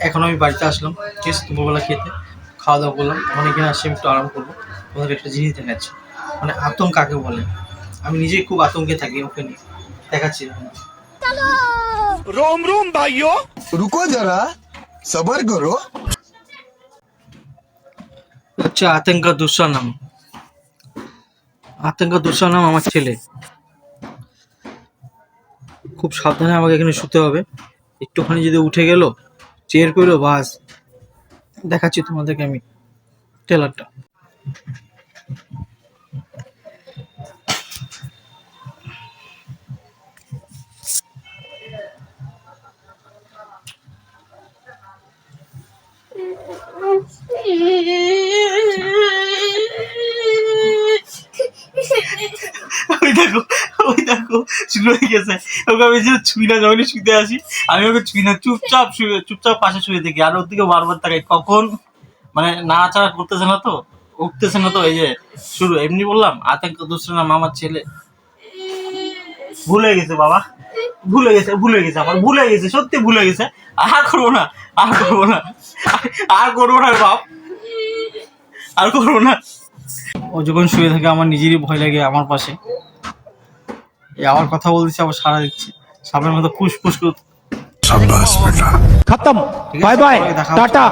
এখন আমি বাড়িতে আসলাম, ঠিক আছে, দুপুরবেলা খেতে খাওয়া দাওয়া করলাম। এখন এখানে আসছি আমি একটু আরাম করবো। তোমাদের একটা জিনিস দেখাচ্ছি, মানে আতঙ্ক কাকে বলে। আমি নিজেই খুব আতঙ্কে থাকি ওকে নিয়ে। দেখাচ্ছি। रोम रोम भाइयों, रुको जरा सबर करो। হচ্ছে আতঙ্কা দুঃসানাম। আতঙ্কা দুঃসানাম আমার ছেলে। খুব সাবধানে আমাকে এখানে শুতে হবে। একটুখানি যদি উঠে গেল, চেয়ার করলো, বাস। দেখাচ্ছি তোমাদেরকে আমি ট্রেলারটা। ওই দেখো, ওই দেখো, শুরু হয়ে গেছে। ওকে আমি যে ছুঁই না, যখনই শুতে আসি আমি ওকে ছুঁই না, চুপচাপ শুয়ে, চুপচাপ পাশে শুয়ে দেখি। আর ওর দিকে বারবার তাকাই, কখন মানে নাড়াচাড়া করতেছে না তো, উঠতেছে না তো। এই যে শুরু, এমনি বললাম আতঙ্ক দুঃসানাম আমার ছেলে। ভুলে গেছে বাবা, ভুলে গেছে, ভুলে গেছে, আমার ভুলে গেছে, সত্যি ভুলে গেছে। আর করবো না, আর করবো না, আর করবো না বাপ, আর করবো না। ও যখন শুয়ে থাকে আমার নিজেরই ভয় লাগে আমার পাশে। এই আমার কথা বলতেছে, আবার সারা দিচ্ছে সাপের মতো ফুস ফুস করে। खत्म, ঠিক আছে, बाय बाय, সবাইকে দেখা হচ্ছে। टाटा।